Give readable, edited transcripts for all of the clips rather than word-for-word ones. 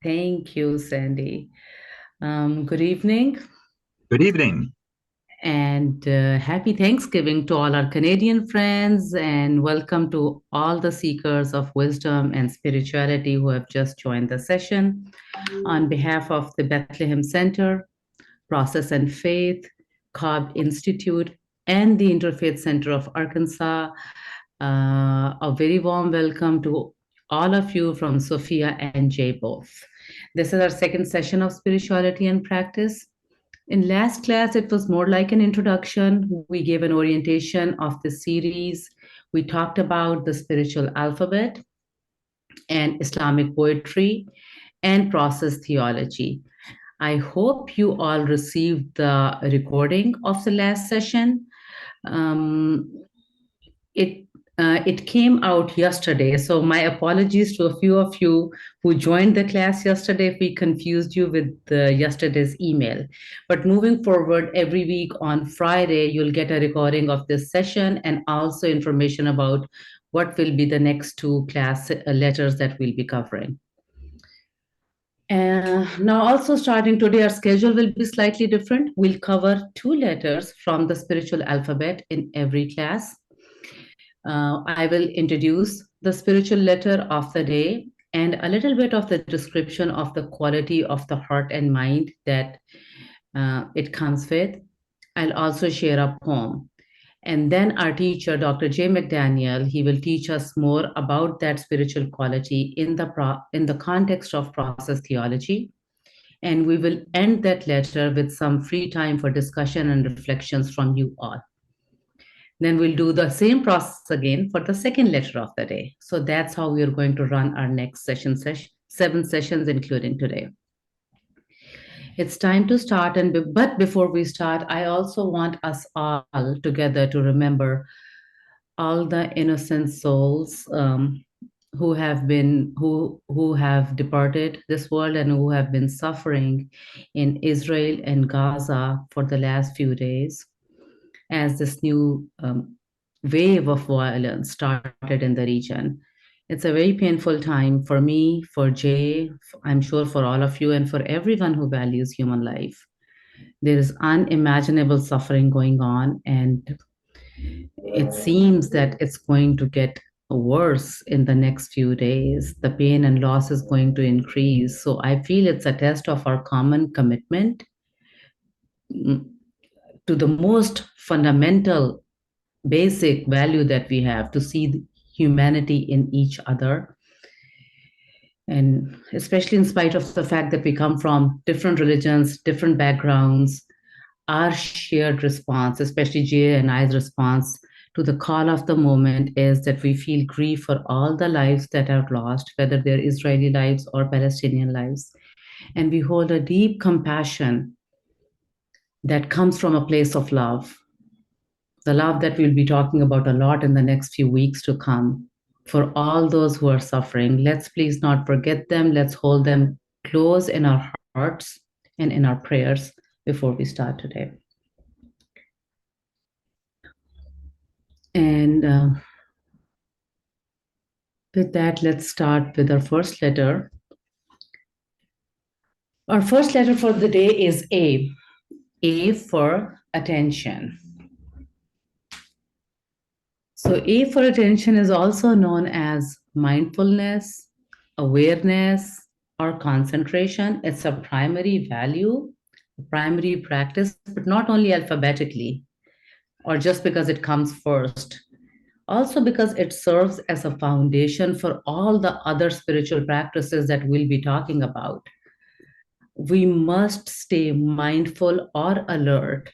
Thank you, Sandy. Good evening. Good evening. And happy Thanksgiving to all our Canadian friends, and welcome to all the seekers of wisdom and spirituality who have just joined the session. On behalf of the Bethlehem Centre, Process and Faith, Cobb Institute, and the Interfaith Center of Arkansas, a very warm welcome to all of you from Sophia and Jay both. This is our second session of spirituality and practice. In last class, it was more like an introduction. We gave an orientation of the series. We talked about the spiritual alphabet and Islamic poetry and process theology. I hope you all received the recording of the last session. It came out yesterday, so my apologies to a few of you who joined the class yesterday if we confused you with yesterday's email. But moving forward, every week on Friday, you'll get a recording of this session and also information about what will be the next two class letters that we'll be covering. Now, also starting today, our schedule will be slightly different. We'll cover 2 letters from the spiritual alphabet in every class. I will introduce the spiritual letter of the day and a little bit of the description of the quality of the heart and mind that it comes with. I'll also share a poem. And then our teacher, Dr. J. McDaniel, he will teach us more about that spiritual quality in the context of process theology. And we will end that letter with some free time for discussion and reflections from you all. Then we'll do the same process again for the second letter of the day. So that's how we are going to run our next 7 sessions, including today. It's time to start, but before we start, I also want us all together to remember all the innocent souls who have departed this world and who have been suffering in Israel and Gaza for the last few days, as this new wave of violence started in the region. It's a very painful time for me, for Jay, I'm sure for all of you, and for everyone who values human life. There is unimaginable suffering going on, and it seems that it's going to get worse in the next few days. The pain and loss is going to increase. So I feel it's a test of our common commitment to the most fundamental, basic value that we have, to see humanity in each other. And especially in spite of the fact that we come from different religions, different backgrounds, our shared response, especially Jay and I's response to the call of the moment, is that we feel grief for all the lives that are lost, whether they're Israeli lives or Palestinian lives. And we hold a deep compassion that comes from a place of love, the love that we'll be talking about a lot in the next few weeks to come. For all those who are suffering, let's please not forget them. Let's hold them close in our hearts and in our prayers before we start today. And with that, let's start with our first letter. Our first letter for the day is A. A for attention. So A for attention is also known as mindfulness, awareness, or concentration. It's a primary value, a primary practice, but not only alphabetically or just because it comes first, also because it serves as a foundation for all the other spiritual practices that we'll be talking about. We must stay mindful or alert,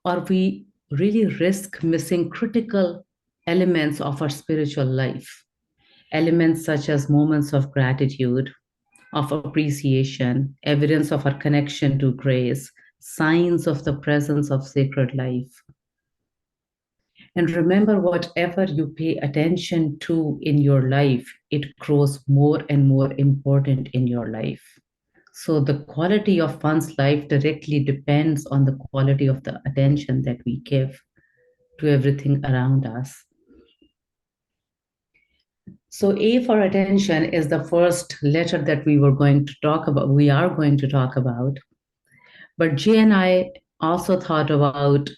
or we really risk missing critical elements of our spiritual life. Elements such as moments of gratitude, of appreciation, evidence of our connection to grace, signs of the presence of sacred life. And remember, whatever you pay attention to in your life, it grows more and more important in your life. So the quality of one's life directly depends on the quality of the attention that we give to everything around us. So A for attention is the first letter that we are going to talk about. But J and I also thought about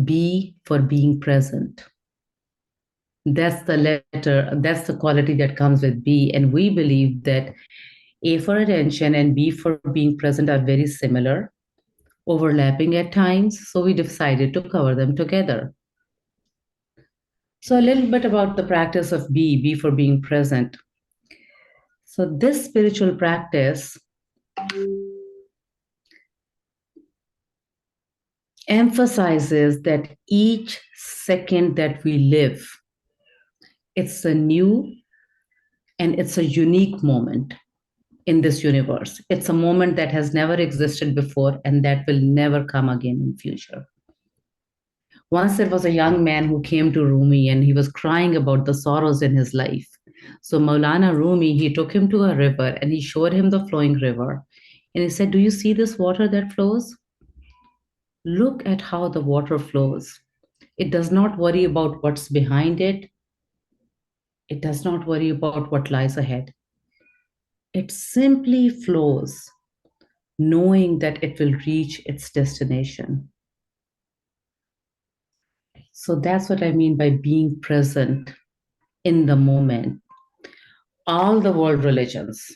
B for being present. That's the quality that comes with B. And we believe that A for attention and B for being present are very similar, overlapping at times. So we decided to cover them together. So a little bit about the practice of B for being present. So this spiritual practice emphasizes that each second that we live, it's a new and it's a unique moment in this universe. It's a moment that has never existed before and that will never come again in future. Once there was a young man who came to Rumi and he was crying about the sorrows in his life. So Maulana Rumi, he took him to a river and he showed him the flowing river. And he said, "Do you see this water that flows? Look at how the water flows. It does not worry about what's behind it. It does not worry about what lies ahead. It simply flows, knowing that it will reach its destination." So that's what I mean by being present in the moment. All the world religions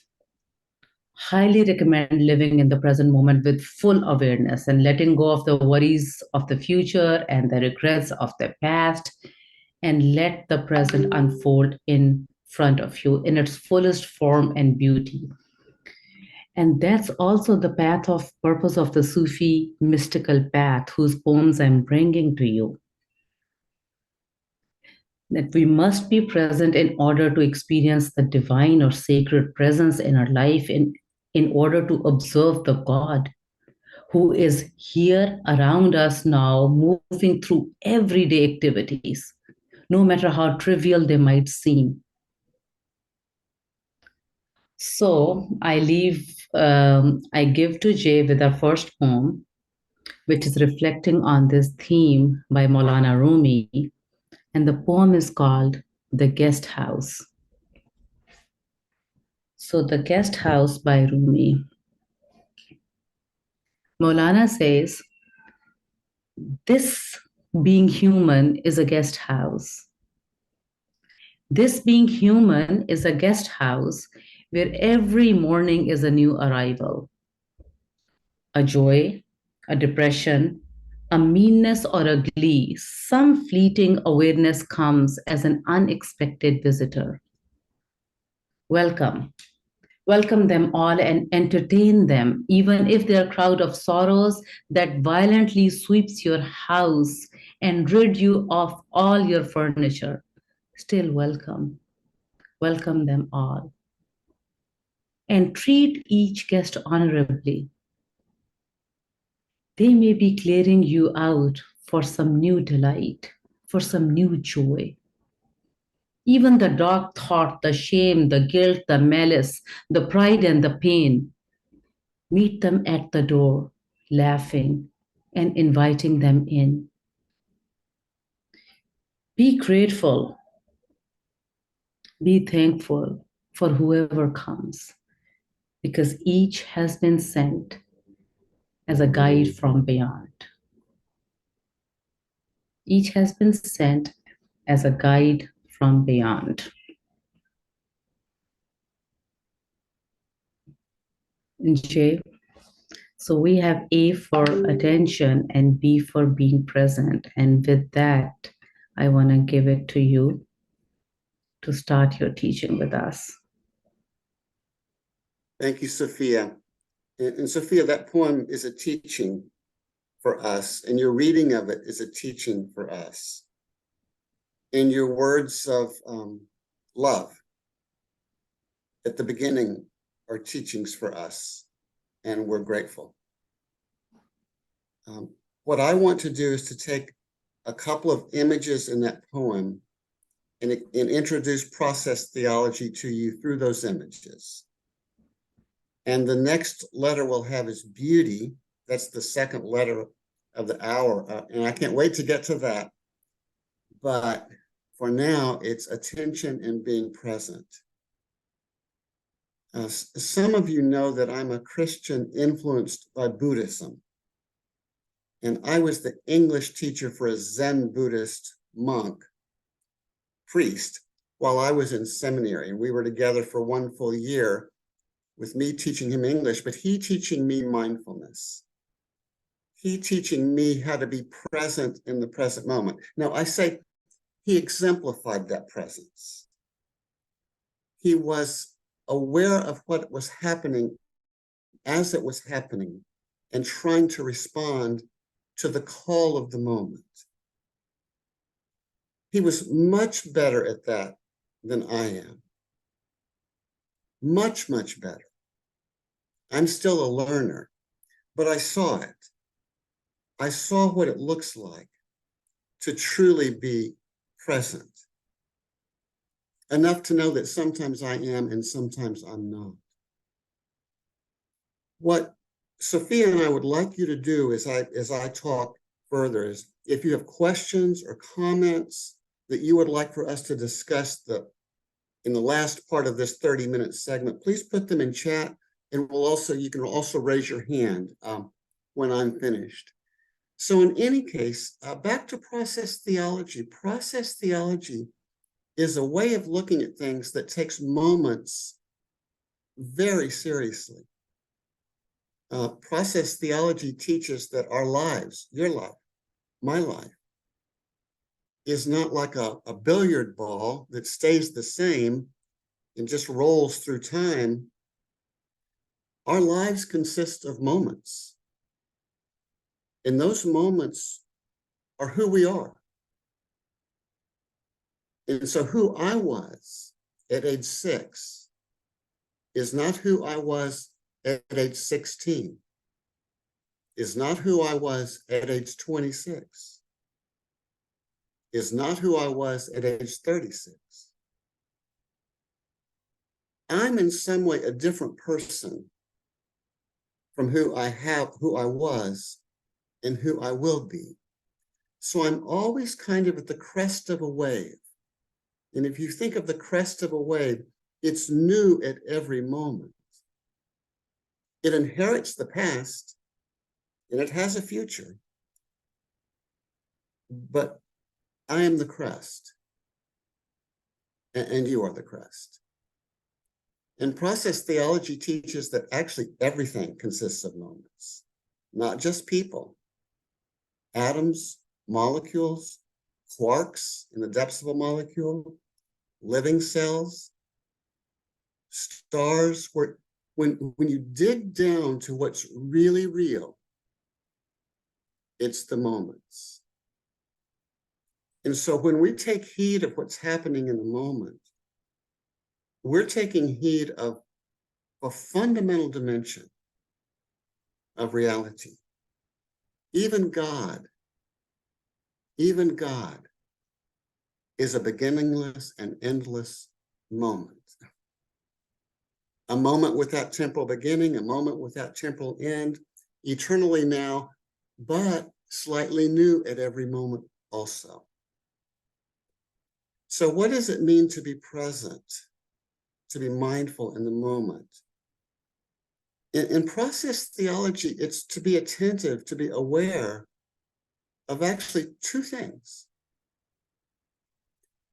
highly recommend living in the present moment with full awareness and letting go of the worries of the future and the regrets of the past, and let the present unfold in front of you in its fullest form and beauty. And that's also the path of purpose of the Sufi mystical path, whose poems I'm bringing to you. That we must be present in order to experience the divine or sacred presence in our life, in order to observe the God who is here around us now, moving through everyday activities, no matter how trivial they might seem. So I give to Jay with our first poem, which is reflecting on this theme by Maulana Rumi. And the poem is called The Guest House. So, The Guest House by Rumi. Maulana says, "This being human is a guest house. This being human is a guest house where every morning is a new arrival. A joy, a depression, a meanness, or a glee, some fleeting awareness comes as an unexpected visitor. Welcome. Welcome them all and entertain them, even if they're a crowd of sorrows that violently sweeps your house and rid you of all your furniture. Still welcome. Welcome them all. And treat each guest honorably. They may be clearing you out for some new delight, for some new joy. Even the dark thought, the shame, the guilt, the malice, the pride, and the pain, meet them at the door, laughing and inviting them in. Be grateful, be thankful for whoever comes, because each has been sent as a guide from beyond. Each has been sent as a guide from beyond. Jay, so we have A for attention and B for being present. And with that, I want to give it to you to start your teaching with us. Thank you, Sophia. And Sophia, that poem is a teaching for us, and your reading of it is a teaching for us. And your words of love at the beginning are teachings for us, and we're grateful. What I want to do is to take a couple of images in that poem and introduce process theology to you through those images. And the next letter we'll have is beauty. That's the second letter of the hour. And I can't wait to get to that. But For now, it's attention and being present. Some of you know that I'm a Christian influenced by Buddhism. And I was the English teacher for a Zen Buddhist monk, priest, while I was in seminary. And we were together for 1 full year with me teaching him English, but he teaching me mindfulness. He teaching me how to be present in the present moment. Now, I say he exemplified that presence. He was aware of what was happening as it was happening and trying to respond to the call of the moment. He was much better at that than I am. Much, much better. I'm still a learner, but I saw it. I saw what it looks like to truly be present. Enough to know that sometimes I am and sometimes I'm not. What Sophia and I would like you to do as I talk further is, if you have questions or comments that you would like for us to discuss in the last part of this 30-minute segment, please put them in chat, and you can also raise your hand when I'm finished. So in any case, back to process theology. Process theology is a way of looking at things that takes moments very seriously. Process theology teaches that our lives, your life, my life, is not like a billiard ball that stays the same and just rolls through time. Our lives consist of moments. And those moments are who we are. And so who I was at age 6 is not who I was at age 16, is not who I was at age 26, is not who I was at age 36. I'm in some way a different person from who I was and who I will be. So I'm always kind of at the crest of a wave. And if you think of the crest of a wave, it's new at every moment. It inherits the past and it has a future. But I am the crest and you are the crest. And process theology teaches that actually everything consists of moments, not just people. Atoms, molecules, quarks in the depths of a molecule, living cells, stars. When you dig down to what's really real, it's the moments. And so when we take heed of what's happening in the moment, we're taking heed of a fundamental dimension of reality. Even God is a beginningless and endless moment. A moment without temporal beginning, a moment without temporal end, eternally now, but slightly new at every moment also. So what does it mean to be present, to be mindful in the moment? In process theology, it's to be attentive, to be aware of actually 2 things.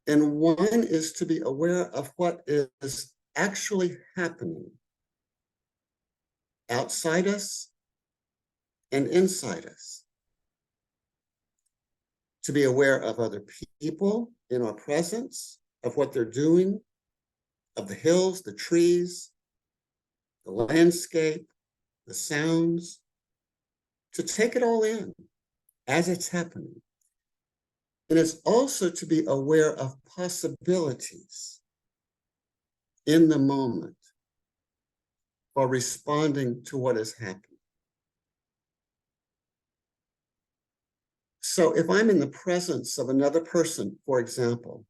And one is to be aware of what is actually happening outside us and inside us. To be aware of other people in our presence, of what they're doing, of the hills, the trees, the landscape, the sounds, to take it all in as it's happening. And it's also to be aware of possibilities in the moment for responding to what is happening. So if I'm in the presence of another person, for example,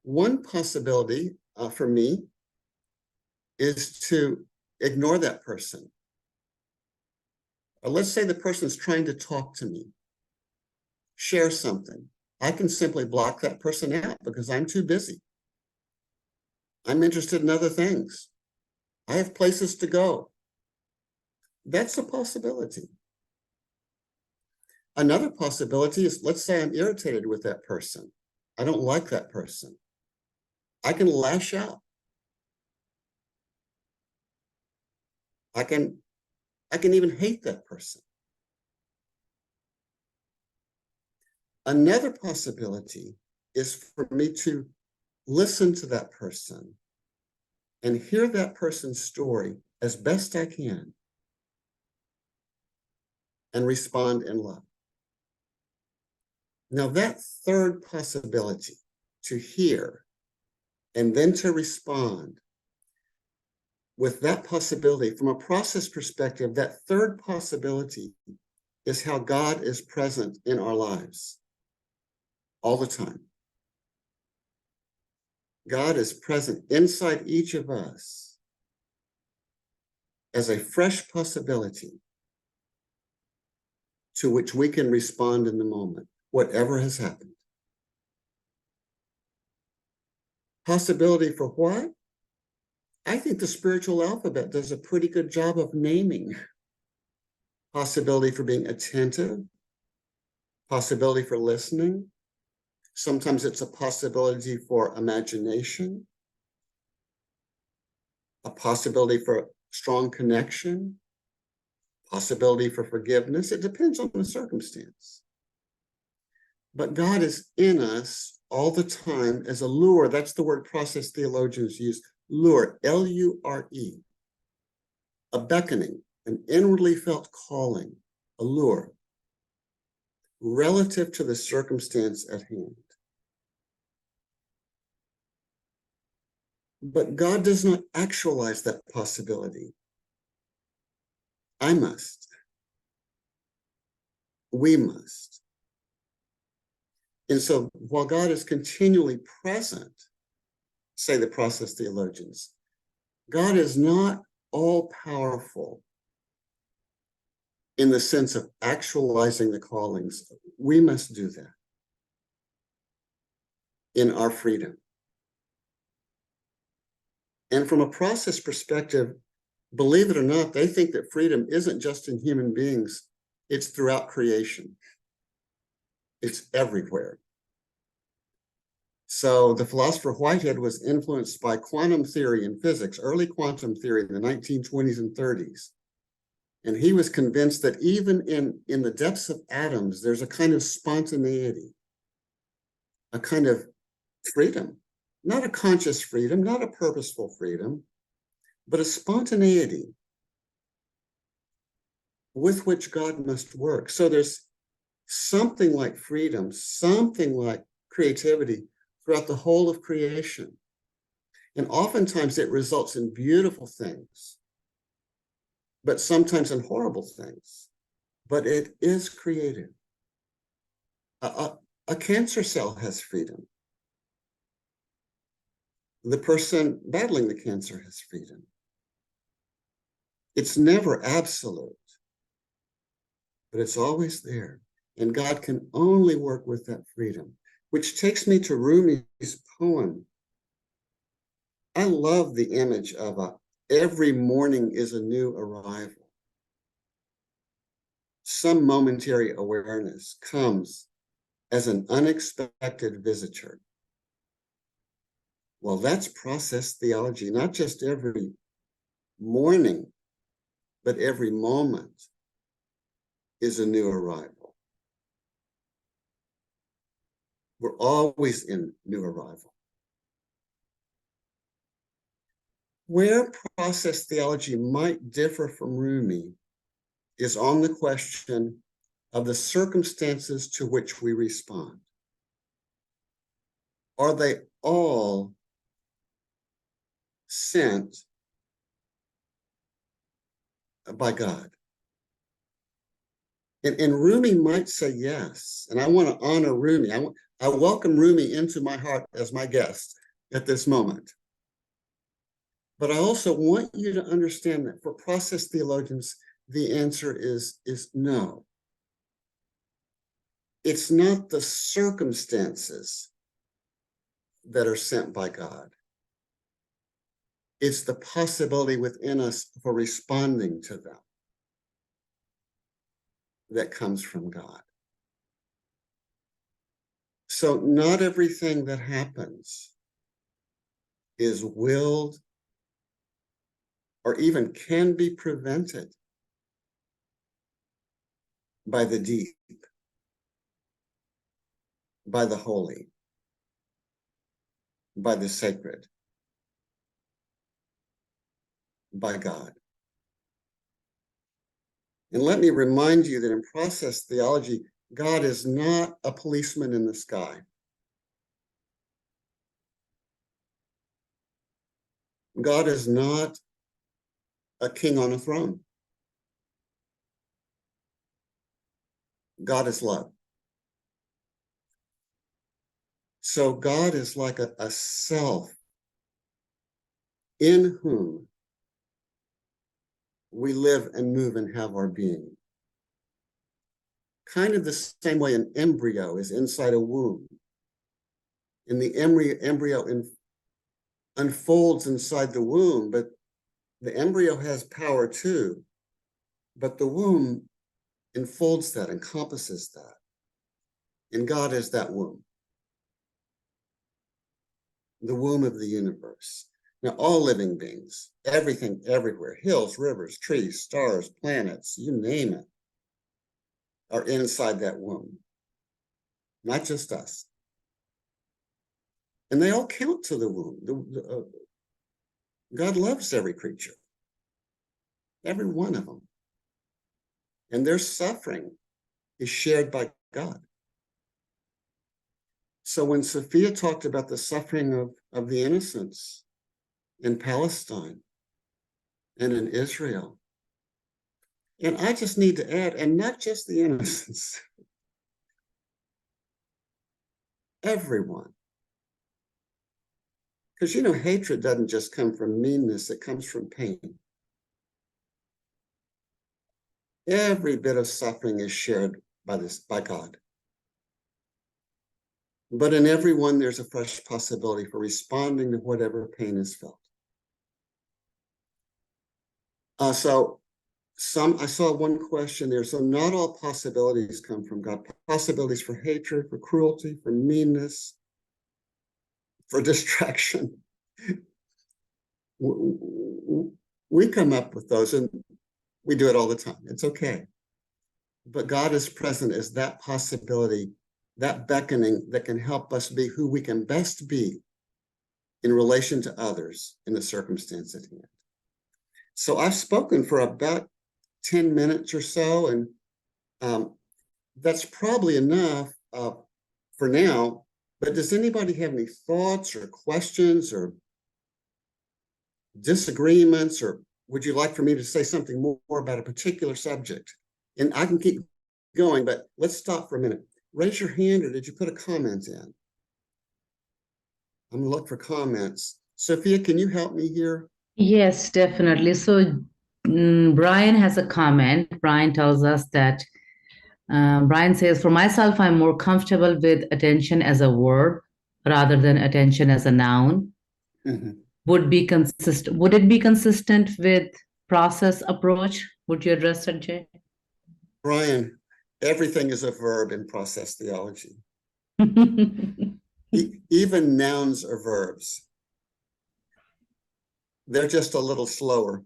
one possibility for me is to ignore that person. Or let's say the person's trying to talk to me, share something, I can simply block that person out because I'm too busy. I'm interested in other things. I have places to go. That's a possibility. Another possibility is, let's say I'm irritated with that person. I don't like that person. I can lash out. I can even hate that person. Another possibility is for me to listen to that person and hear that person's story as best I can and respond in love. Now, that third possibility, to hear and then to respond, with that possibility, from a process perspective, that third possibility is how God is present in our lives all the time. God is present inside each of us as a fresh possibility to which we can respond in the moment, whatever has happened. Possibility for what? I think the spiritual alphabet does a pretty good job of naming. Possibility for being attentive, possibility for listening. Sometimes it's a possibility for imagination, a possibility for strong connection, possibility for forgiveness. It depends on the circumstance. But God is in us all the time as a lure. That's the word process theologians use. Lure, L-U-R-E, a beckoning, an inwardly felt calling, a lure, relative to the circumstance at hand. But God does not actualize that possibility. I must. We must. And so while God is continually present, say the process theologians, God is not all-powerful in the sense of actualizing the callings. We must do that in our freedom. And from a process perspective, believe it or not, they think that freedom isn't just in human beings, it's throughout creation. It's everywhere. So the philosopher Whitehead was influenced by quantum theory and physics, early quantum theory in the 1920s and 30s. And he was convinced that even in the depths of atoms, there's a kind of spontaneity, a kind of freedom, not a conscious freedom, not a purposeful freedom, but a spontaneity with which God must work. So there's something like freedom, something like creativity throughout the whole of creation. And oftentimes it results in beautiful things, but sometimes in horrible things. But it is creative. A cancer cell has freedom. The person battling the cancer has freedom. It's never absolute, but it's always there. And God can only work with that freedom, which takes me to Rumi's poem. I love the image of every morning is a new arrival. Some momentary awareness comes as an unexpected visitor. Well, that's process theology, not just every morning, but every moment is a new arrival. We're always in new arrival. Where process theology might differ from Rumi is on the question of the circumstances to which we respond. Are they all sent by God? And Rumi might say yes. And I want to honor Rumi. I welcome Rumi into my heart as my guest at this moment. But I also want you to understand that for process theologians, the answer is no. it's not the circumstances that are sent by God. It's the possibility within us for responding to them that comes from God. So not everything that happens is willed or even can be prevented by the deep, by the holy, by the sacred, by God. And let me remind you that in process theology, God is not a policeman in the sky. God is not a king on a throne. God is love. So God is like a self in whom we live and move and have our being. Kind of the same way an embryo is inside a womb. And the embryo unfolds inside the womb, but the embryo has power too. But the womb enfolds that, encompasses that. And God is that womb. The womb of the universe. Now, all living beings, everything, everywhere, hills, rivers, trees, stars, planets, you name it, are inside that womb. Not just us. And they all count to the womb. God loves every creature, every one of them. And their suffering is shared by God. So when Sophia talked about the suffering of the innocents in Palestine and in Israel, and I just need to add, and not just the innocents, everyone. Because, you know, hatred doesn't just come from meanness, it comes from pain. Every bit of suffering is shared by God. But in everyone, there's a fresh possibility for responding to whatever pain is felt. I saw one question there. So not all possibilities come from God. Possibilities for hatred, for cruelty, for meanness, for distraction. We come up with those and we do it all the time. It's okay. But God is present as that possibility, that beckoning that can help us be who we can best be in relation to others in the circumstance at hand. So I've spoken for about 10 minutes or so, and that's probably enough for now. But does anybody have any thoughts or questions or disagreements, or would you like for me to say something more about a particular subject? And I can keep going, but let's stop for a minute. Raise your hand, or did you put a comment in? I'm gonna look for comments. Sophia, can you help me here? Yes, definitely. So Brian has a comment. Brian tells us that Brian says, for myself, I'm more comfortable with attention as a verb rather than attention as a noun. Mm-hmm. Would it be consistent with process approach? Would you address that, Jay? Brian, everything is a verb in process theology. Even nouns are verbs. They're just a little slower.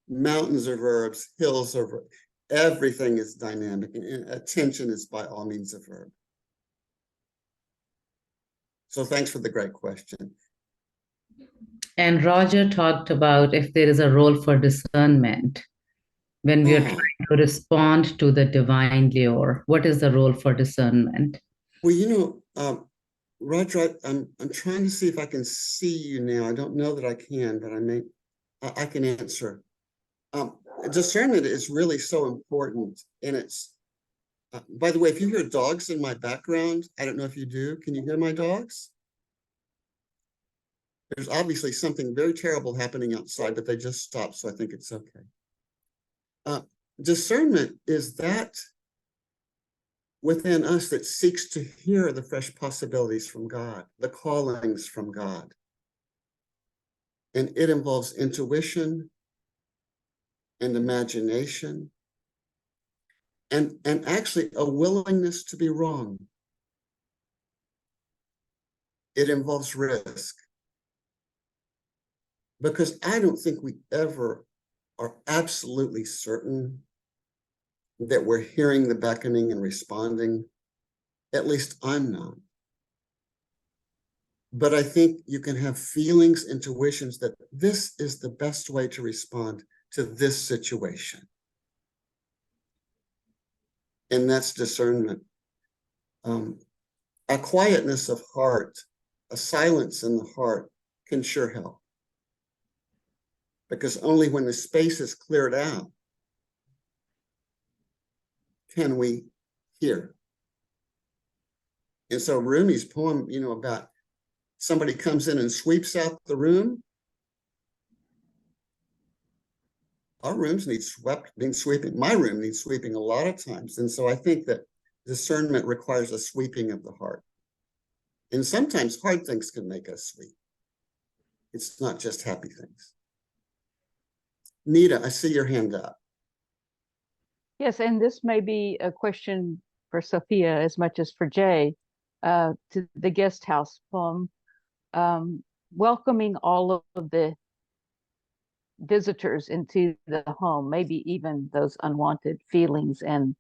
Mountains are verbs, hills are verbs. Everything is dynamic, and attention is by all means a verb. So thanks for the great question. And Roger talked about if there is a role for discernment when we are trying to respond to the divine lure. What is the role for discernment? Well, you know, Roger, I'm trying to see if I can see you now. I don't know that I can, but I can answer. Discernment is really so important, and it's. By the way, if you hear dogs in my background, I don't know if you do. Can you hear my dogs? There's obviously something very terrible happening outside, but they just stopped, so I think it's okay. Discernment is that within us that seeks to hear the fresh possibilities from God, the callings from God. And it involves intuition and imagination and actually a willingness to be wrong. It involves risk. Because I don't think we ever are absolutely certain that we're hearing the beckoning and responding. At least I'm not. But I think you can have feelings, intuitions that this is the best way to respond to this situation. And that's discernment. A quietness of heart, a silence in the heart can sure help. Because only when the space is cleared out can we hear. And so Rumi's poem, about somebody comes in and sweeps out the room. Our rooms need sweeping. My room needs sweeping a lot of times. And so I think that discernment requires a sweeping of the heart. And sometimes hard things can make us sweep. It's not just happy things. Nita, I see your hand up. Yes, and this may be a question for Sophia as much as for Jay, to the guest house poem, welcoming all of the visitors into the home, maybe even those unwanted feelings and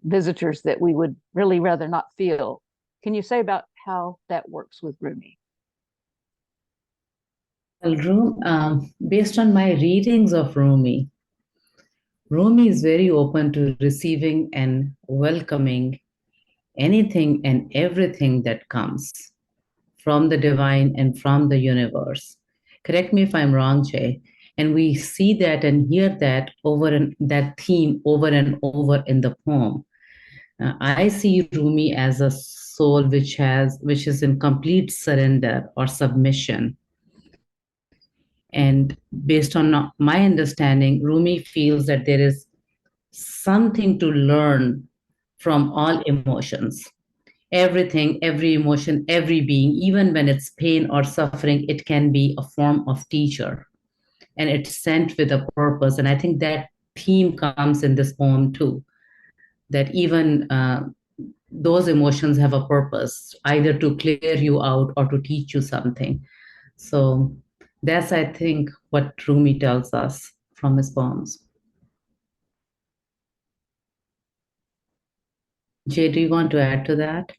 visitors that we would really rather not feel. Can you say about how that works with Rumi? Well, based on my readings of Rumi, Rumi is very open to receiving and welcoming anything and everything that comes from the divine and from the universe. Correct me if I'm wrong, Jay. And we see that and hear that that theme over and over in the poem. I see Rumi as a soul which is in complete surrender or submission. And based on my understanding, Rumi feels that there is something to learn from all emotions. Everything, every emotion, every being, even when it's pain or suffering, it can be a form of teacher. And it's sent with a purpose. And I think that theme comes in this poem too, that even those emotions have a purpose, either to clear you out or to teach you something. So that's, I think, what Rumi tells us from his poems. Jay, do you want to add to that?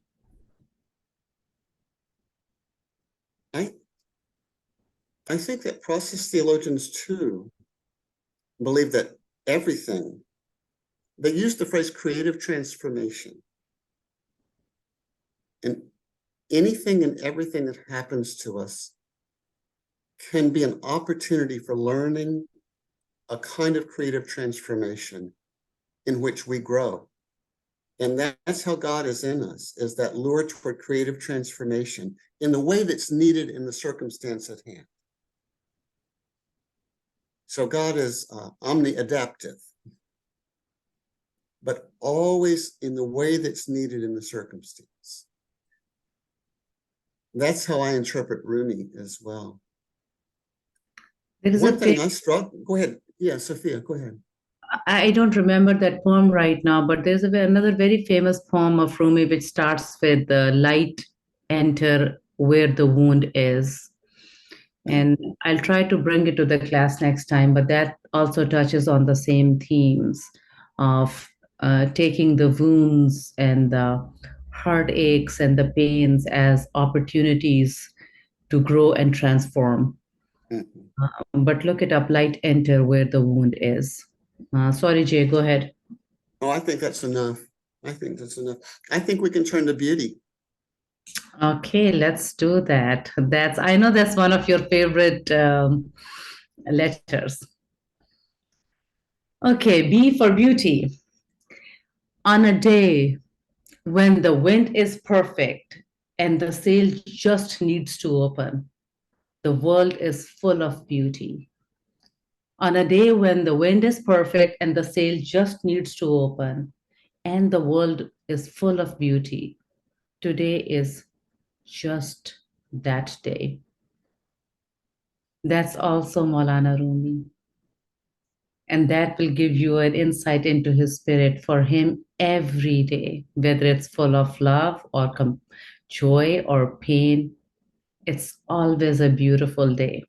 I think that process theologians too believe that everything, they use the phrase creative transformation. And anything and everything that happens to us can be an opportunity for learning a kind of creative transformation in which we grow. And that's how God is in us, is that lure toward creative transformation in the way that's needed in the circumstance at hand. So God is omni-adaptive, but always in the way that's needed in the circumstance. That's how I interpret Rumi as well. One thing I struggle, go ahead. Yeah, Sophia, go ahead. I don't remember that poem right now, but there's another very famous poem of Rumi which starts with the light enter where the wound is. And I'll try to bring it to the class next time, but that also touches on the same themes of taking the wounds and the heartaches and the pains as opportunities to grow and transform. But look it up, light enter where the wound is. Sorry, Jay, go ahead. Oh, I think that's enough. I think that's enough. I think we can turn to beauty. Okay, let's do that. I know that's one of your favorite letters. Okay, B for beauty. On a day when the wind is perfect and the sail just needs to open, the world is full of beauty. On a day when the wind is perfect and the sail just needs to open, and the world is full of beauty. Today is just that day. That's also Maulana Rumi. And that will give you an insight into his spirit. For him, every day, whether it's full of love or joy or pain, it's always a beautiful day.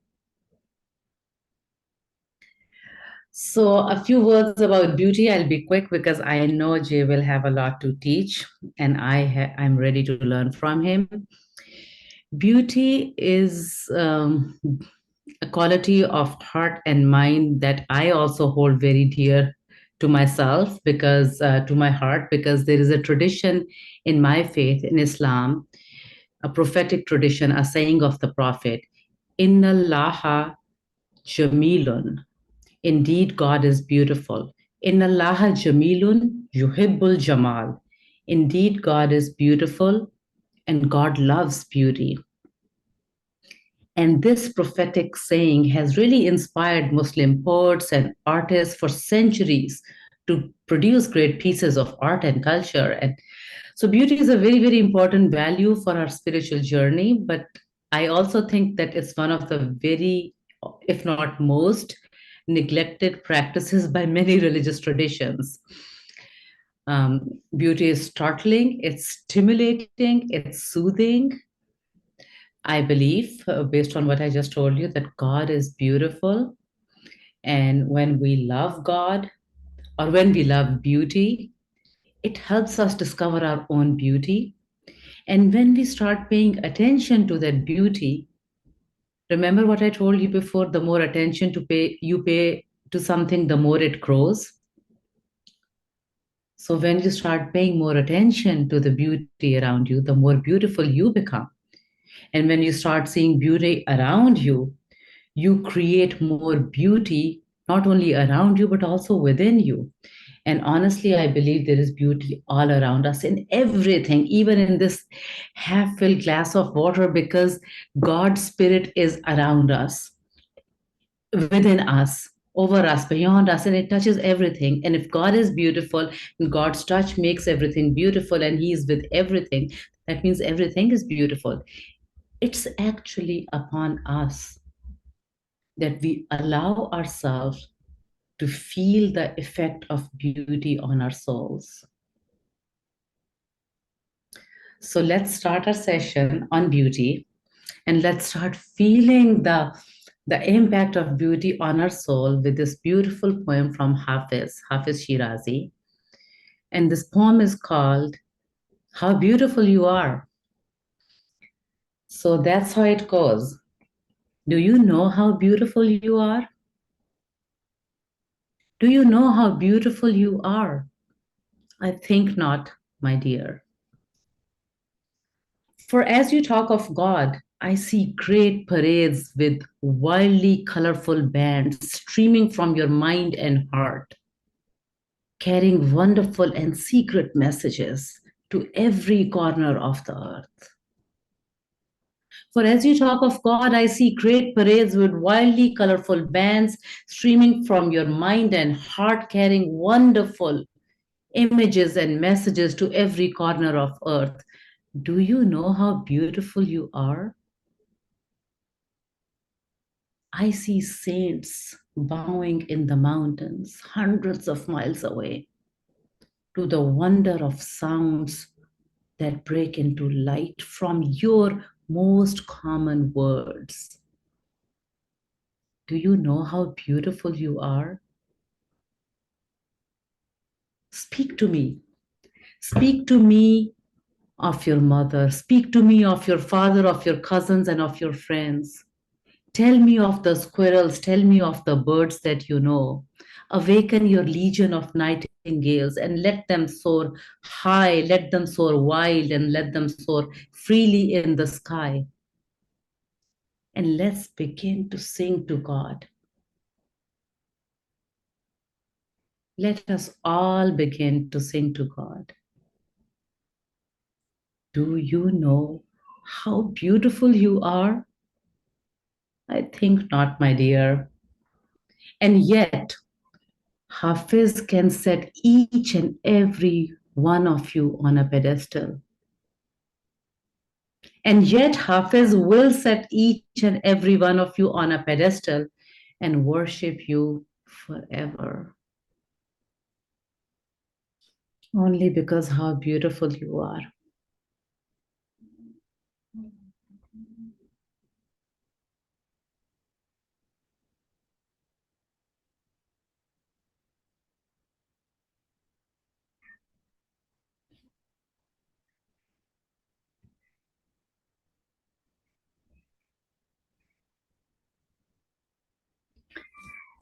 So, a few words about beauty. I'll be quick because I know Jay will have a lot to teach, and I'm ready to learn from him. Beauty is a quality of heart and mind that I also hold very dear to myself, because to my heart, because there is a tradition in my faith in Islam, a prophetic tradition, a saying of the Prophet, Inna Allaha Jamilun. Indeed, God is beautiful. Inna Allaha Jamilun Yuhibbul Jamal. Indeed, God is beautiful and God loves beauty. And this prophetic saying has really inspired Muslim poets and artists for centuries to produce great pieces of art and culture. And so, beauty is a very, very important value for our spiritual journey. But I also think that it's one of the very, if not most, neglected practices by many religious traditions. Beauty is startling, it's stimulating, it's soothing. I believe, based on what I just told you, that God is beautiful. And when we love God, or when we love beauty, it helps us discover our own beauty. And when we start paying attention to that beauty, remember what I told you before, the more attention you pay to something, the more it grows. So when you start paying more attention to the beauty around you, the more beautiful you become. And when you start seeing beauty around you, you create more beauty, not only around you, but also within you. And honestly, I believe there is beauty all around us in everything, even in this half filled glass of water, because God's Spirit is around us, within us, over us, beyond us, and it touches everything. And if God is beautiful, and God's touch makes everything beautiful, and He is with everything, that means everything is beautiful. It's actually upon us that we allow ourselves to feel the effect of beauty on our souls. So let's start our session on beauty, and let's start feeling the impact of beauty on our soul with this beautiful poem from Hafiz Shirazi. And this poem is called How Beautiful You Are. So that's how it goes. Do you know how beautiful you are? Do you know how beautiful you are? I think not, my dear. For as you talk of God, I see great parades with wildly colorful bands streaming from your mind and heart, carrying wonderful and secret messages to every corner of the earth. For as you talk of God, I see great parades with wildly colorful bands streaming from your mind and heart, carrying wonderful images and messages to every corner of earth. Do you know how beautiful you are? I see saints bowing in the mountains, hundreds of miles away, to the wonder of sounds that break into light from your most common words. Do you know how beautiful you are? Speak to me. Speak to me of your mother. Speak to me of your father, of your cousins, and of your friends. Tell me of the squirrels. Tell me of the birds that you know. Awaken your legion of nightingales and let them soar high, let them soar wild, and let them soar freely in the sky. And let's begin to sing to God. Let us all begin to sing to God. Do you know how beautiful you are? I think not, my dear. And yet, Hafiz can set each and every one of you on a pedestal. And yet, Hafiz will set each and every one of you on a pedestal and worship you forever. Only because how beautiful you are.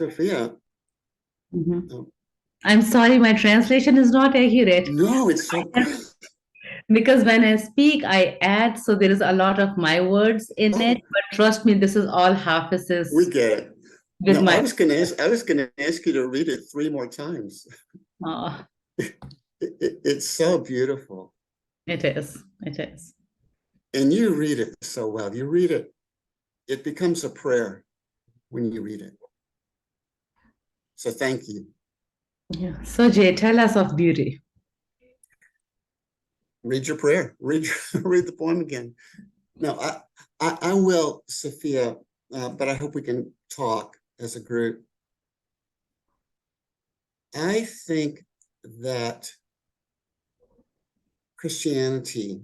Sophia. Mhm. I'm sorry, my translation is not accurate. No, it's so good. Because when I speak, I add, so there is a lot of my words in it. But trust me, this is all Hafiz's. We get it. With No, my. I was going to ask you to read it 3 more times. Oh, It's so beautiful. it is. It is. And you read it so well. You read it. It becomes a prayer when you read it. So thank you. Yeah. So Jay, tell us of beauty. Read your prayer. Read the poem again. No, I will, Sophia, but I hope we can talk as a group. I think that Christianity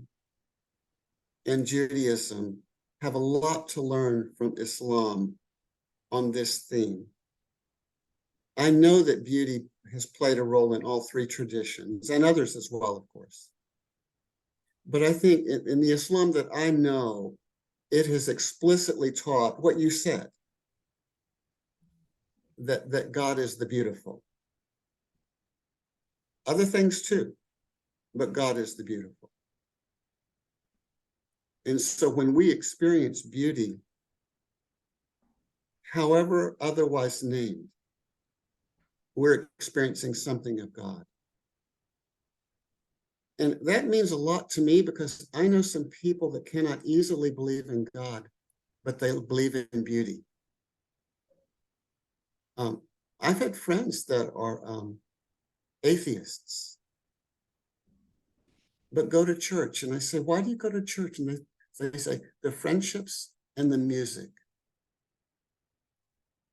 and Judaism have a lot to learn from Islam on this theme. I know that beauty has played a role in all 3 traditions and others as well, of course. But I think in the Islam that I know, it has explicitly taught what you said, that God is the beautiful. Other things too, but God is the beautiful. And so when we experience beauty, however otherwise named, we're experiencing something of God. And that means a lot to me because I know some people that cannot easily believe in God, but they believe in beauty. I've had friends that are atheists, but go to church. And I say, why do you go to church? And they say, the friendships and the music.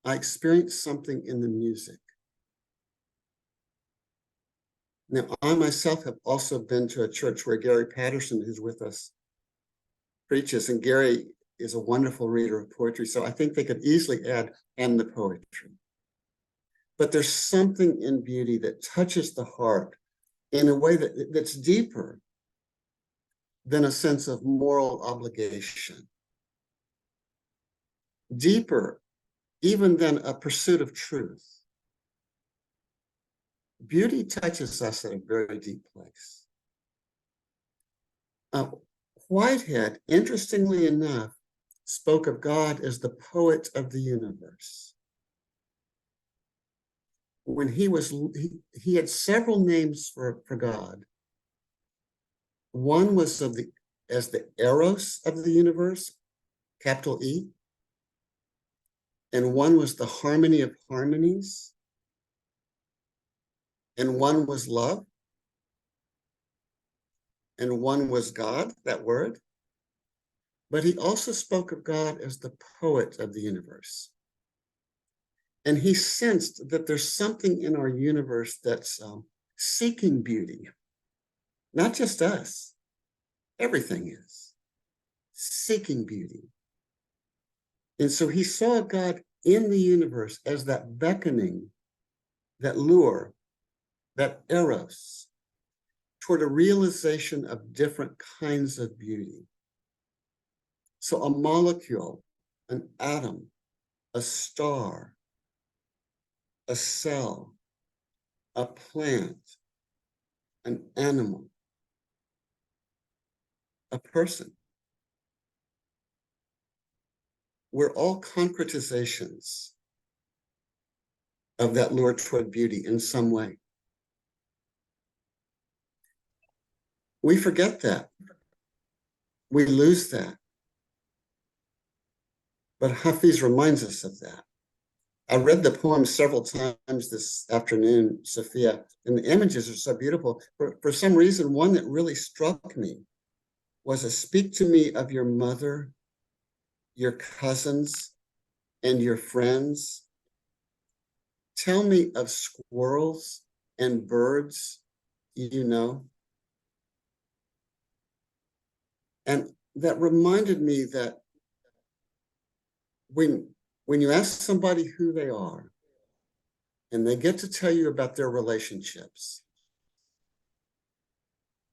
I experienced something in the music. Now, I myself have also been to a church where Gary Patterson, who's with us, preaches. And Gary is a wonderful reader of poetry. So I think they could easily add, and the poetry. But there's something in beauty that touches the heart in a way that's deeper than a sense of moral obligation. Deeper even than a pursuit of truth. Beauty touches us at a very deep place. Whitehead, interestingly enough, spoke of God as the poet of the universe. When he had several names for God. One was as the eros of the universe, capital E. And one was the harmony of harmonies. And one was love. And one was God, that word. But he also spoke of God as the poet of the universe. And he sensed that there's something in our universe that's seeking beauty. Not just us. Everything is seeking beauty. And so he saw God in the universe as that beckoning, that lure, that eros, toward a realization of different kinds of beauty. So a molecule, an atom, a star, a cell, a plant, an animal, a person. We're all concretizations of that lure toward beauty in some way. We forget that. We lose that. But Hafiz reminds us of that. I read the poem several times this afternoon, Sophia, and the images are so beautiful. For some reason, one that really struck me was a speak to me of your mother, your cousins, and your friends. Tell me of squirrels and birds you know. And that reminded me that when you ask somebody who they are, and they get to tell you about their relationships,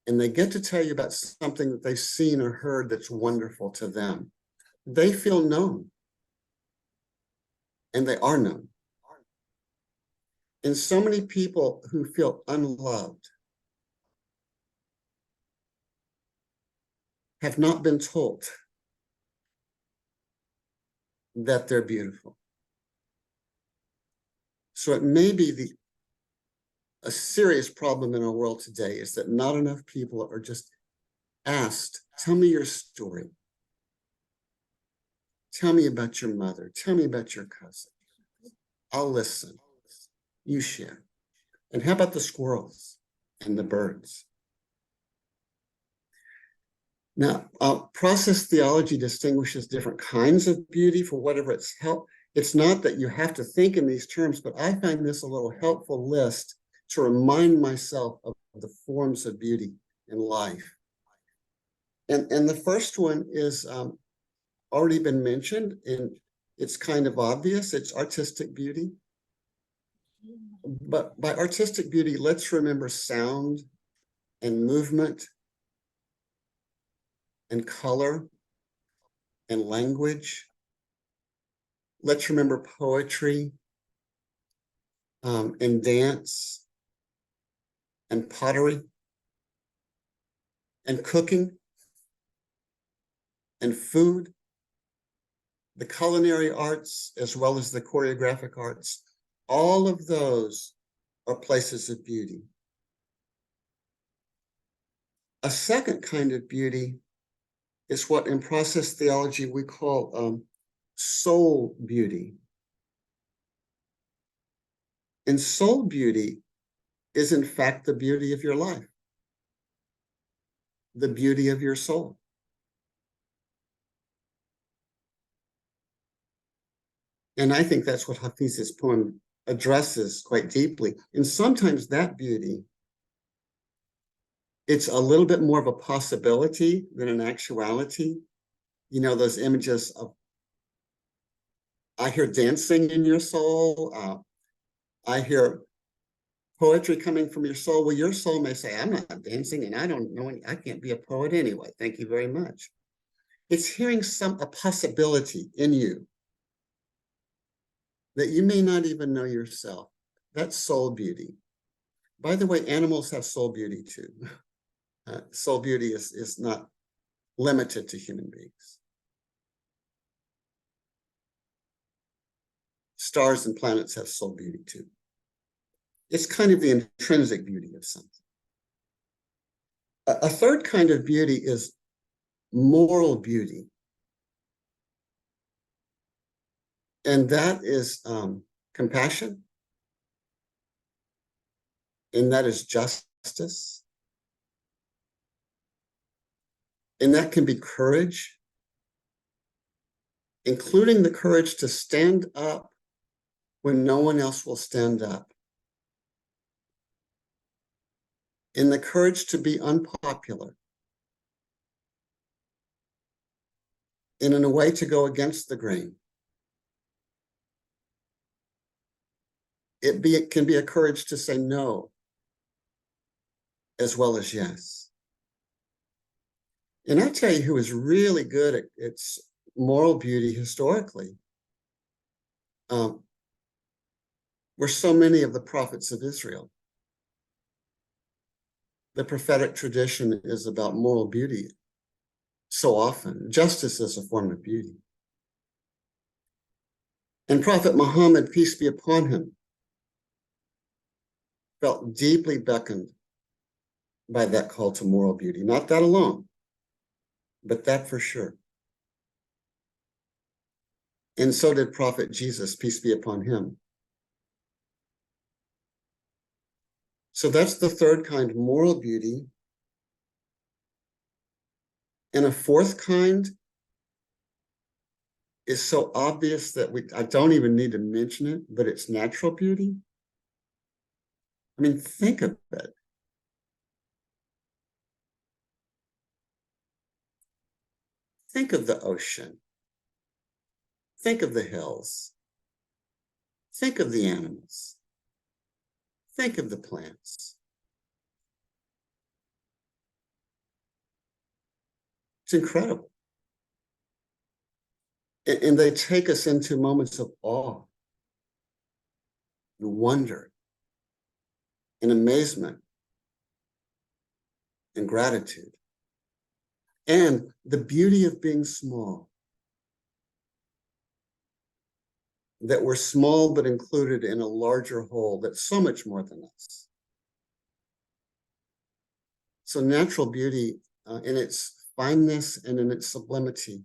and they get to tell you about something that they've seen or heard that's wonderful to them, they feel known. And they are known. And so many people who feel unloved have not been told that they're beautiful. So it may be a serious problem in our world today is that not enough people are just asked, tell me your story. Tell me about your mother. Tell me about your cousin. I'll listen. You share. And how about the squirrels and the birds? Now, process theology distinguishes different kinds of beauty for whatever its help. It's not that you have to think in these terms, but I find this a little helpful list to remind myself of the forms of beauty in life. And the first one is already been mentioned, and it's kind of obvious. It's artistic beauty. But by artistic beauty, let's remember sound and movement and color and language. Let's remember poetry and dance and pottery and cooking and food, the culinary arts, as well as the choreographic arts. All of those are places of beauty. A second kind of beauty is what in process theology we call soul beauty. And soul beauty is in fact the beauty of your life, the beauty of your soul. And I think that's what Hafiz's poem addresses quite deeply. And sometimes that beauty, it's a little bit more of a possibility than an actuality. You know, those images of, I hear dancing in your soul. I hear poetry coming from your soul. Well, your soul may say, I'm not dancing and I don't know, I can't be a poet anyway. Thank you very much. It's hearing a possibility in you that you may not even know yourself. That's soul beauty. By the way, animals have soul beauty too. Soul beauty is not limited to human beings. Stars and planets have soul beauty too. It's kind of the intrinsic beauty of something. A third kind of beauty is moral beauty. And that is compassion. And that is justice. And that can be courage, including the courage to stand up when no one else will stand up. And the courage to be unpopular. And in a way to go against the grain. It can be a courage to say no as well as yes. And I tell you who is really good at its moral beauty historically were so many of the prophets of Israel. The prophetic tradition is about moral beauty so often. Justice is a form of beauty. And Prophet Muhammad, peace be upon him, felt deeply beckoned by that call to moral beauty. Not that alone, but that for sure. And so did Prophet Jesus, peace be upon him. So that's the third kind, moral beauty. And a fourth kind is so obvious that I don't even need to mention it, but it's natural beauty. I mean, think of it. Think of the ocean. Think of the hills. Think of the animals. Think of the plants. It's incredible. And they take us into moments of awe and wonder and amazement and gratitude. And the beauty of being small. That we're small but included in a larger whole that's so much more than us. So natural beauty in its fineness and in its sublimity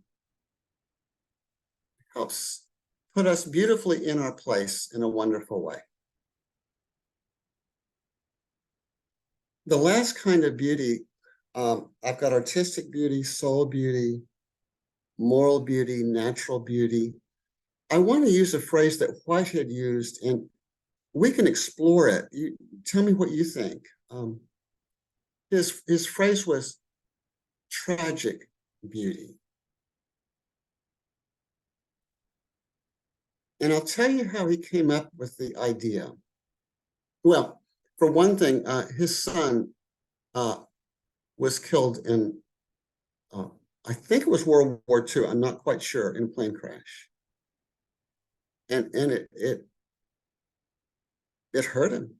helps put us beautifully in our place in a wonderful way. The last kind of beauty, I've got artistic beauty, soul beauty, moral beauty, natural beauty. I want to use a phrase that Whitehead used, and we can explore it. Tell me what you think. His phrase was tragic beauty. And I'll tell you how he came up with the idea. Well, for one thing, his son was killed in, I think it was World War II, I'm not quite sure, in a plane crash. And it hurt him.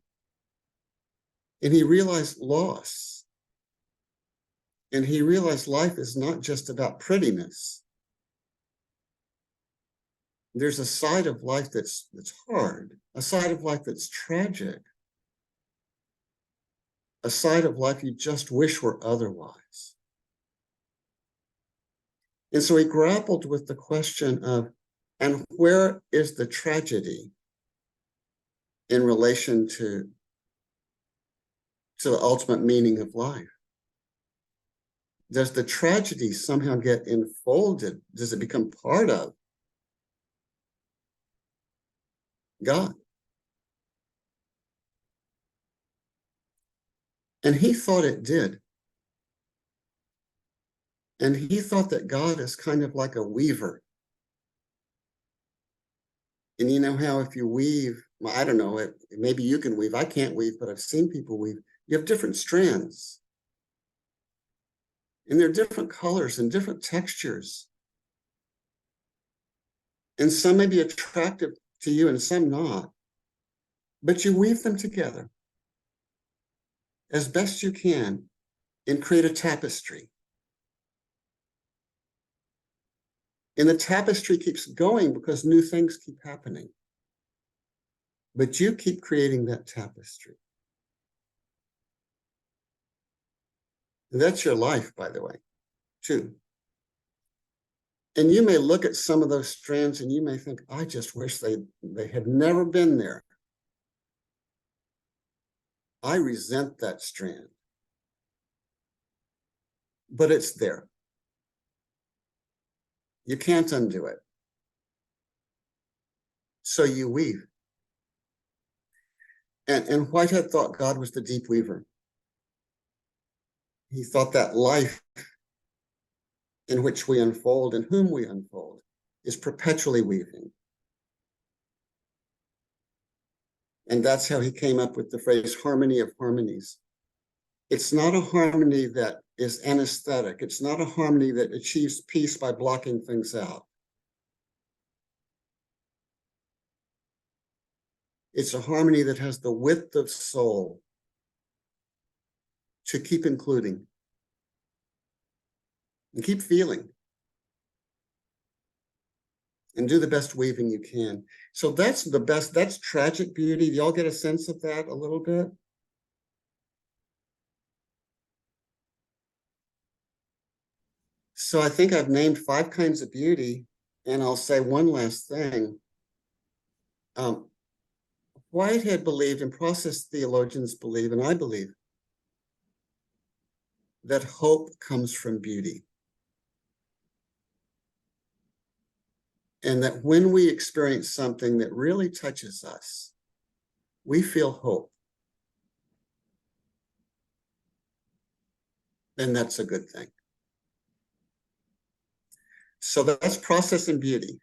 And he realized loss. And he realized life is not just about prettiness. There's a side of life that's hard, a side of life that's tragic, a side of life you just wish were otherwise. And so he grappled with the question of, and where is the tragedy in relation to the ultimate meaning of life? Does the tragedy somehow get enfolded? Does it become part of God? And he thought it did. And he thought that God is kind of like a weaver. And you know how if you weave, well, I don't know, maybe you can weave. I can't weave, but I've seen people weave. You have different strands. And they're different colors and different textures. And some may be attractive to you and some not. But you weave them together as best you can and create a tapestry. And the tapestry keeps going because new things keep happening. But you keep creating that tapestry. And that's your life, by the way, too. And you may look at some of those strands and you may think, I just wish they had never been there. I resent that strand. But it's there. You can't undo it. So you weave. And Whitehead thought God was the deep weaver. He thought that life in which we unfold and whom we unfold is perpetually weaving. And that's how he came up with the phrase harmony of harmonies. It's not a harmony that is anesthetic. It's not a harmony that achieves peace by blocking things out. It's a harmony that has the width of soul to keep including and keep feeling and do the best weaving you can. So that's the best, that's tragic beauty. Do y'all get a sense of that a little bit? So I think I've named 5 kinds of beauty, And I'll say one last thing. Whitehead believed, and process theologians believe, and I believe, that hope comes from beauty. And that when we experience something that really touches us, we feel hope. And that's a good thing. So that's process and beauty.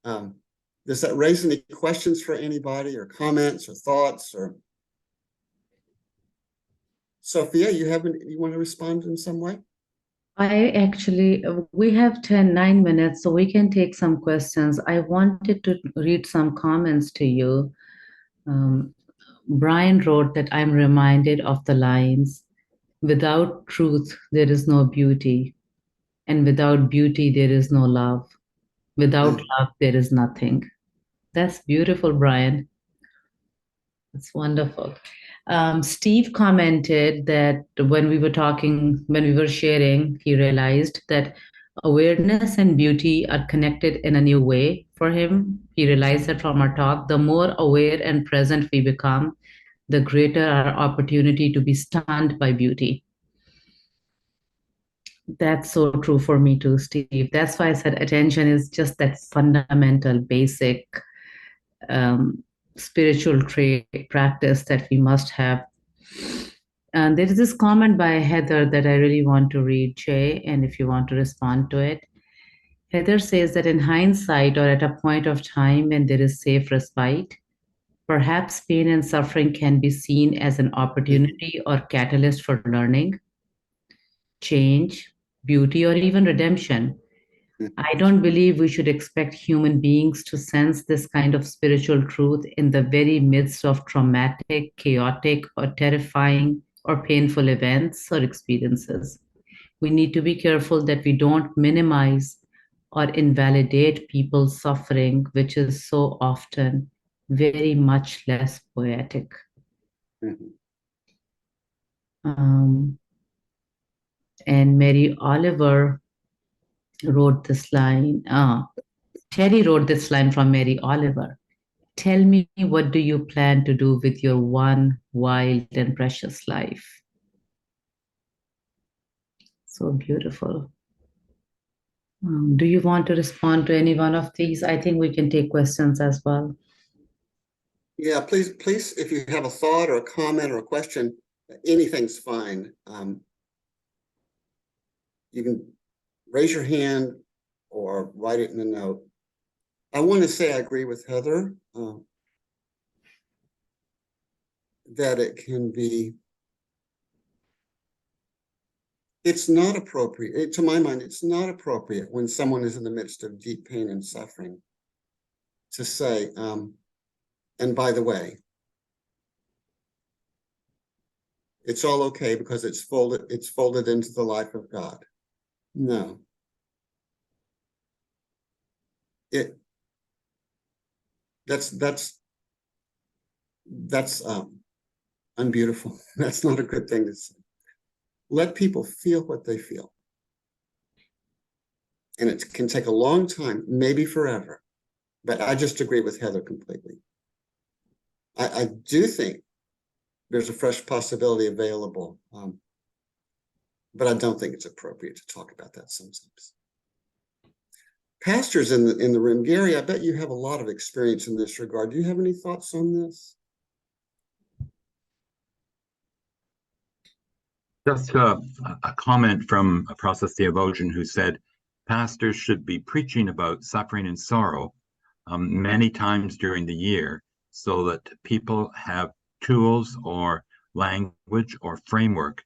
Does that raise any questions for anybody, or comments, or thoughts? Or Sophia, you want to respond in some way? I actually, we have 9 minutes, so we can take some questions. I wanted to read some comments to you. Brian wrote that I'm reminded of the lines, without truth, there is no beauty, and without beauty, there is no love. Without love, there is nothing. That's beautiful, Brian. That's wonderful. Steve commented that when we were sharing, he realized that awareness and beauty are connected in a new way for him. He realized that from our talk, the more aware and present we become, the greater our opportunity to be stunned by beauty. That's so true for me too, Steve. That's why I said attention is just that fundamental, basic spiritual practice that we must have. And there is this comment by Heather that I really want to read, Jay, and if you want to respond to it. Heather says that in hindsight, or at a point of time when there is safe respite, perhaps pain and suffering can be seen as an opportunity or catalyst for learning, change, beauty, or even redemption. I don't believe we should expect human beings to sense this kind of spiritual truth in the very midst of traumatic, chaotic, or terrifying or painful events or experiences. We need to be careful that we don't minimize or invalidate people's suffering, which is so often very much less poetic. And Mary Oliver wrote this line. Terry wrote this line from Mary Oliver. Tell me, what do you plan to do with your one wild and precious life? So beautiful. Do you want to respond to any one of these? I think we can take questions as well. Yeah, please, if you have a thought or a comment or a question, anything's fine. You can raise your hand or write it in a note. I want to say I agree with Heather that it can be, it's not appropriate, to my mind, it's not appropriate when someone is in the midst of deep pain and suffering to say, and by the way, it's all okay because it's folded into the life of God. No. That's unbeautiful. That's not a good thing to say. Let people feel what they feel. And it can take a long time, maybe forever. But I just agree with Heather completely. I do think there's a fresh possibility available, but I don't think it's appropriate to talk about that sometimes. Pastors in the room, Gary, I bet you have a lot of experience in this regard. Do you have any thoughts on this? Just a comment from a process theologian who said pastors should be preaching about suffering and sorrow many times during the year so that people have tools or language or framework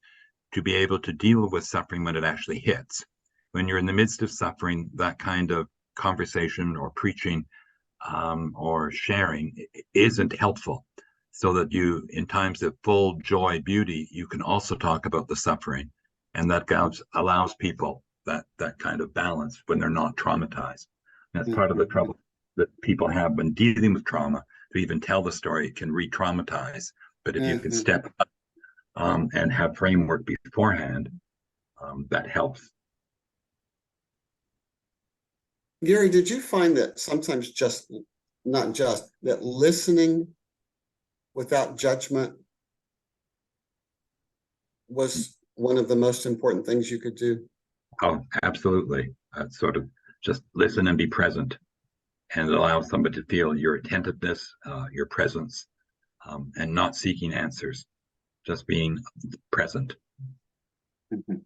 to be able to deal with suffering when it actually hits. When you're in the midst of suffering, that kind of conversation or preaching or sharing isn't helpful. So that you, in times of full joy, beauty, you can also talk about the suffering. And that allows people that kind of balance when they're not traumatized. And that's part of the trouble that people have when dealing with trauma. To even tell the story, it can re-traumatize. But if you can step up and have framework beforehand, that helps. Gary, did you find that sometimes not just, that listening without judgment was one of the most important things you could do? Oh, absolutely. Sort of just listen and be present and allow somebody to feel your attentiveness, your presence, and not seeking answers, just being present. Mhm.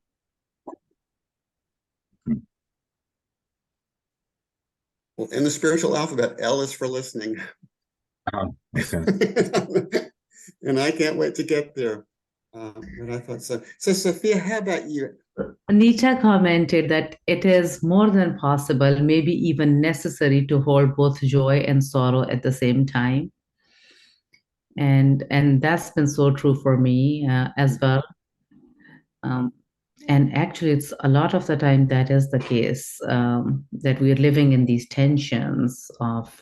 Well, in the spiritual alphabet, L is for listening. Oh, okay. And I can't wait to get there. But I thought so. So, Sophia, how about you? Anita commented that it is more than possible, maybe even necessary, to hold both joy and sorrow at the same time. And that's been so true for me as well. And actually, it's a lot of the time that is the case, that we're living in these tensions of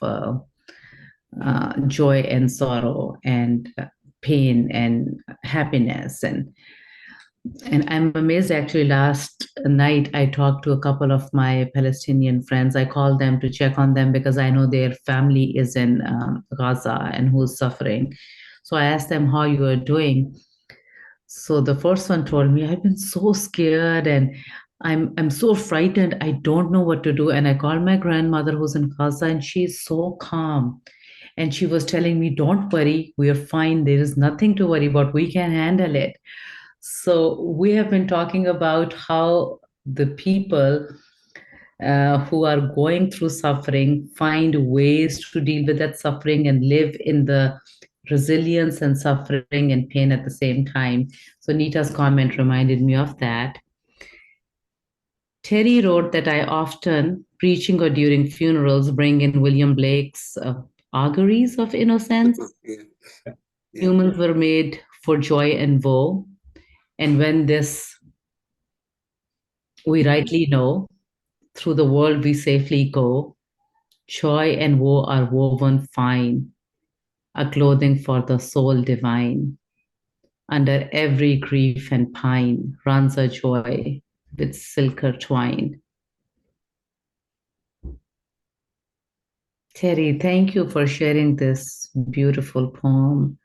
joy and sorrow and pain and happiness. And I'm amazed, actually, last night I talked to a couple of my Palestinian friends. I called them to check on them because I know their family is in Gaza and who's suffering. So I asked them how you are doing. So the first one told me, I've been so scared and I'm so frightened. I don't know what to do. And I called my grandmother who's in Gaza, and she's so calm. And she was telling me, don't worry, we are fine. There is nothing to worry about. We can handle it. So we have been talking about how the people who are going through suffering find ways to deal with that suffering and live in the resilience and suffering and pain at the same time. So Nita's comment reminded me of that. Terry wrote that I often, preaching or during funerals, bring in William Blake's auguries of innocence. Yeah. Humans were made for joy and woe. And when this we rightly know, through the world we safely go, joy and woe are woven fine, a clothing for the soul divine. Under every grief and pine runs a joy with silker twine. Terry, thank you for sharing this beautiful poem.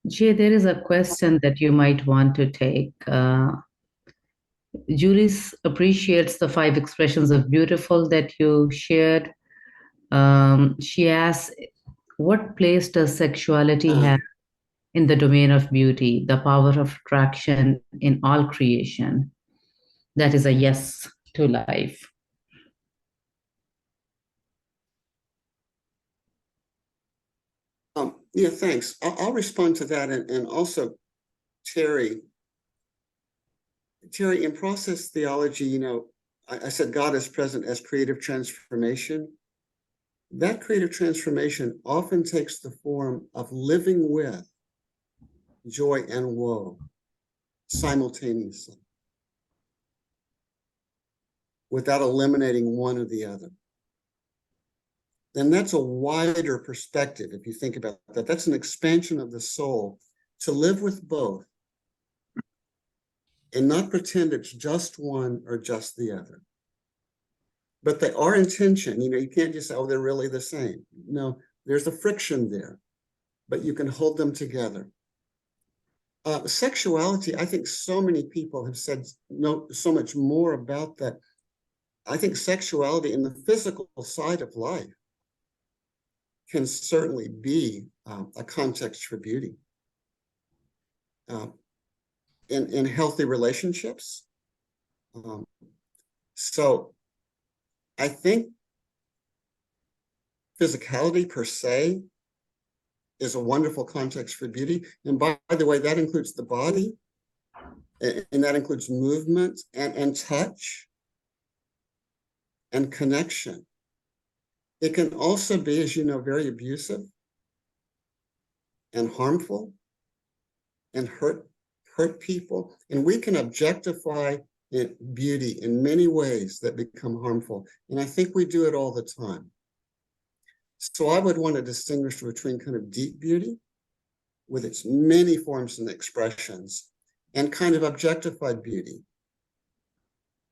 Jay, there is a question that you might want to take. Juris appreciates the 5 expressions of beautiful that you shared. She asks, what place does sexuality have in the domain of beauty, the power of attraction in all creation? That is a yes to life. Yeah, thanks. I'll respond to that. And also, Terry, in process theology, I said God is present as creative transformation. That creative transformation often takes the form of living with joy and woe simultaneously, without eliminating one or the other. Then that's a wider perspective. If you think about that, that's an expansion of the soul to live with both and not pretend it's just one or just the other. But they are in tension. You can't just say, oh, they're really the same. No, there's a friction there, but you can hold them together. Sexuality, I think so many people have said so much more about that. I think sexuality in the physical side of life can certainly be a context for beauty. In healthy relationships. So I think physicality per se is a wonderful context for beauty. And by the way, that includes the body, and that includes movement and touch and connection. It can also be, as you know, very abusive and harmful and hurt people. And we can objectify beauty in many ways that become harmful. And I think we do it all the time. So I would want to distinguish between kind of deep beauty with its many forms and expressions and kind of objectified beauty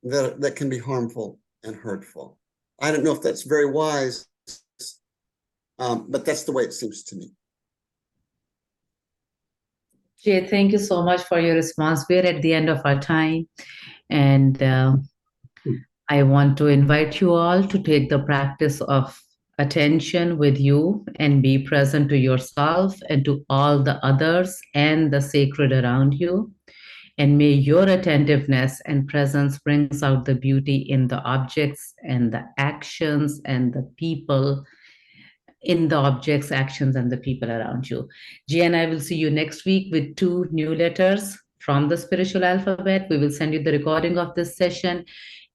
that can be harmful and hurtful. I don't know if that's very wise, but that's the way it seems to me. Jay, thank you so much for your response. We're at the end of our time, and I want to invite you all to take the practice of attention with you and be present to yourself and to all the others and the sacred around you. And may your attentiveness and presence brings out the beauty in the objects and the actions and the people, in the objects, actions, and the people around you. Jay and I will see you next week with 2 new letters from the spiritual alphabet. We will send you the recording of this session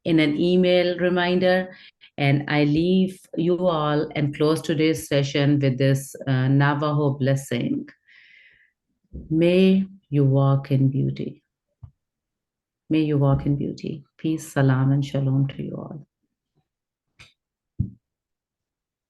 in an email reminder. And I leave you all and close today's session with this Navajo blessing. May you walk in beauty. May you walk in beauty. Peace, salam, and shalom to you all.